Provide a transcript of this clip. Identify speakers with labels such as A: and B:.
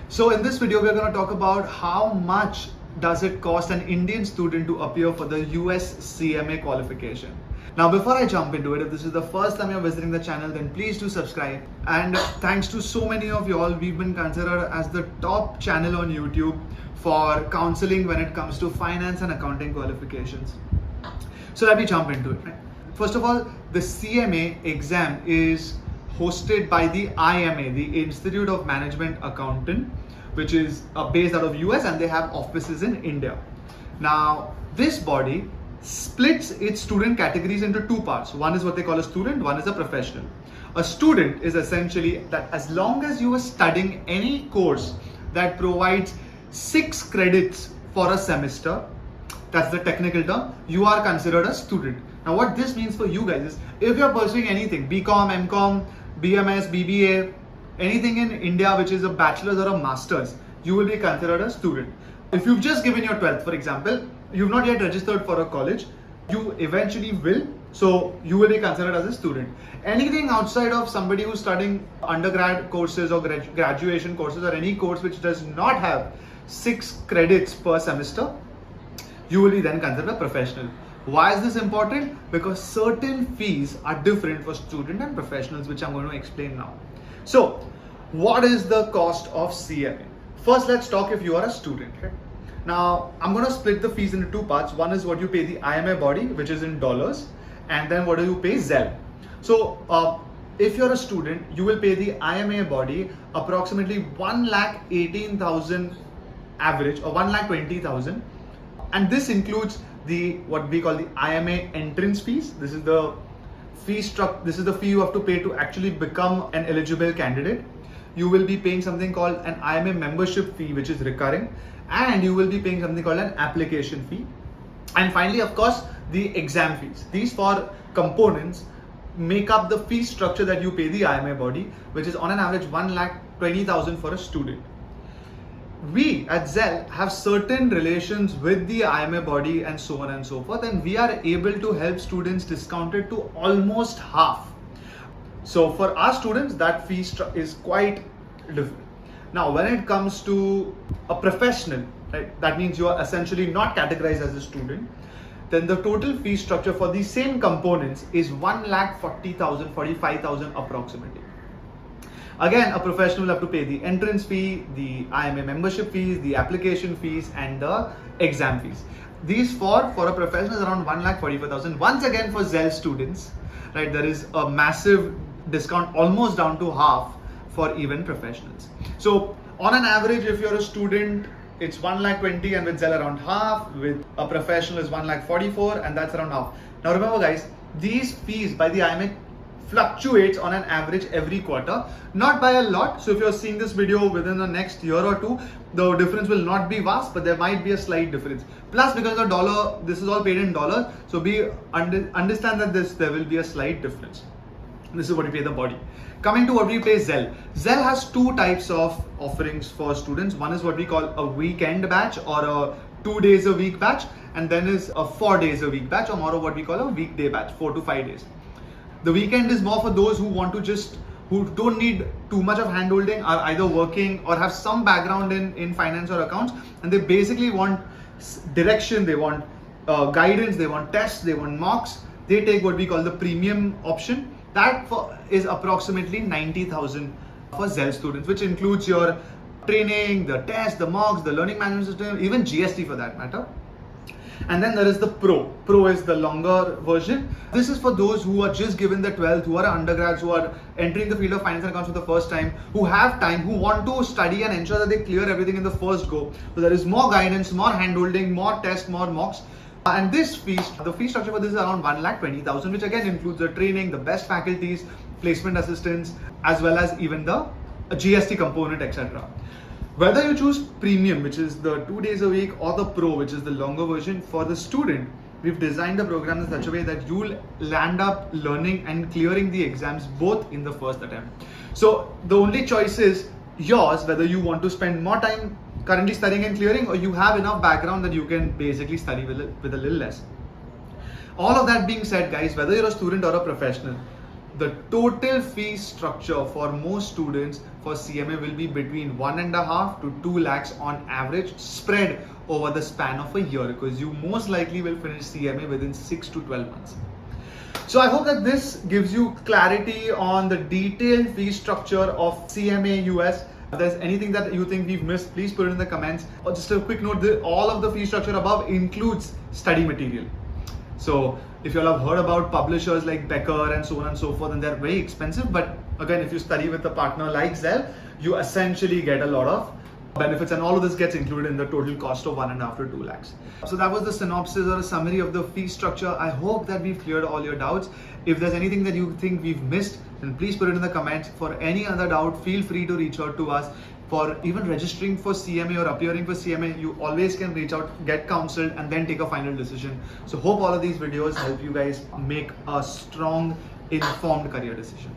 A: So in this video, we're going to talk about how much does it cost an Indian student to appear for the US CMA qualification. Now, before I jump into it, if this is the first time you're visiting the channel, then please do subscribe. And thanks to so many of you all, we've been considered as the top channel on YouTube for counseling when it comes to finance and accounting qualifications. So let me jump into it. First of all, the CMA exam is hosted by the IMA, the Institute of Management Accountant, which is based out of US, and they have offices in India. Now, this body splits its student categories into two parts. One is what they call a student, one is a professional. A student is essentially that as long as you are studying any course that provides 6 credits for a semester, that's the technical term, you are considered a student. Now what this means for you guys is, if you're pursuing anything, BCom, MCom, BMS, BBA, anything in India which is a bachelor's or a master's, you will be considered a student. If you've just given your 12th, for example, you've not yet registered for a college, you eventually will, so you will be considered as a student. Anything outside of somebody who's studying undergrad courses or graduation courses or any course which does not have 6 credits per semester, you will be then considered a professional. Why is this important? Because certain fees are different for student and professionals, which I'm going to explain now. So, what is the cost of CMA? First, let's talk if you are a student. Okay? Now, I'm going to split the fees into two parts. One is what you pay the IMA body, which is in dollars, and then what do you pay Zell. So, if you're a student, you will pay the IMA body approximately 1,18,000 average or 1,20,000, and this includes the what we call the IMA entrance fees. This is the fee structure. This is the fee you have to pay to actually become an eligible candidate. You will be paying something called an IMA membership fee, which is recurring, and you will be paying something called an application fee. And finally, of course, the exam fees. These 4 components make up the fee structure that you pay the IMA body, which is on an average 1,20,000 for a student. We at Zell have certain relations with the IMA body and so on and so forth, and we are able to help students discount it to almost half. So for our students, that fee is quite different. Now, when it comes to a professional, right, that means you are essentially not categorized as a student, then the total fee structure for these same components is 1,40,000, 45,000 approximately. Again, a professional will have to pay the entrance fee, the IMA membership fees, the application fees, and the exam fees. These 4 for a professional is around 1,44,000. Once again, for Zell students, right, there is a massive discount, almost down to half for even professionals. So on an average, if you're a student, it's 1,20,000, and with Zell around half. With a professional is 1,44,000, and that's around half. Now remember, guys, these fees by the IMA fluctuates on an average every quarter, not by a lot. So if you're seeing this video within the next year or two, the difference will not be vast, but there might be a slight difference. Plus, because the dollar, this is all paid in dollars, so understand that there will be a slight difference. This is what you pay the body. Coming to what we pay Zell. Zell has 2 types of offerings for students. One is what we call a weekend batch or a 2 days a week batch, and then is a 4 days a week batch, or more of what we call a weekday batch, 4 to 5 days. The weekend is more for those who who don't need too much of handholding, are either working or have some background in finance or accounts, and they basically want direction, they want guidance, they want tests, they want mocks. They take what we call the premium option. That is approximately 90,000 for Zell students, which includes your training, the test, the mocks, the learning management system, even GST for that matter. And then there is the Pro. Pro is the longer version. This is for those who are just given the 12th, who are undergrads, who are entering the field of finance and accounts for the first time, who have time, who want to study and ensure that they clear everything in the first go. So there is more guidance, more handholding, more tests, more mocks. And this the fee structure for this is around 1,20,000, which again includes the training, the best faculties, placement assistants, as well as even the GST component, etc. Whether you choose premium, which is the 2 days a week, or the pro, which is the longer version, for the student, we've designed the program in such a way that you'll land up learning and clearing the exams both in the first attempt. So the only choice is yours, whether you want to spend more time currently studying and clearing, or you have enough background that you can basically study with a little less. All of that being said, guys, whether you're a student or a professional, the total fee structure for most students for CMA will be between 1.5 to 2 lakhs on average, spread over the span of a year, because you most likely will finish CMA within 6 to 12 months. So I hope that this gives you clarity on the detailed fee structure of CMA US. If there's anything that you think we've missed, please put it in the comments. Or just a quick note, all of the fee structure above includes study material. So if you all have heard about publishers like Becker and so on and so forth, and they're very expensive, but again, if you study with a partner like Zell, you essentially get a lot of benefits, and all of this gets included in the total cost of 1.5 to 2 lakhs. So that was the synopsis or a summary of the fee structure. I hope that we've cleared all your doubts. If there's anything that you think we've missed, then please put it in the comments. For any other doubt, feel free to reach out to us. For even registering for CMA or appearing for CMA, you always can reach out, get counseled, and then take a final decision. So hope all of these videos help you guys make a strong, informed career decision.